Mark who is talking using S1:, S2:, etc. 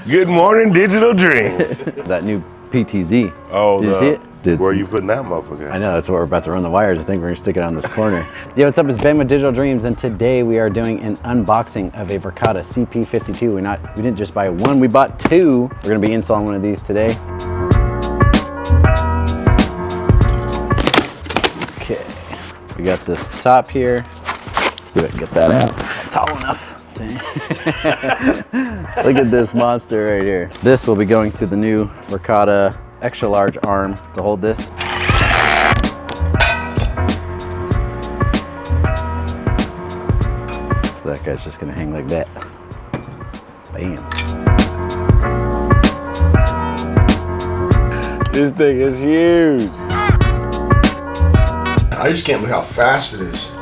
S1: Good morning, Digital Dreams.
S2: That new PTZ.
S1: Oh,
S2: did you see it?
S1: Where are you putting that motherfucker?
S2: I know, that's what we're about to run the wires. I think we're gonna stick it on this corner. Yo, what's up? It's Ben with Digital Dreams, and today we are doing an unboxing of a Verkada CP52. We didn't just buy one, we bought two. We're gonna be installing one of these today. Okay, we got this top here. See if I can get that out. Tall enough. Look at this monster right here. This will be going to the new Verkada extra large arm to hold this. So that guy's just gonna hang like that. Bam.
S1: This thing is huge.
S3: I just can't believe how fast it is.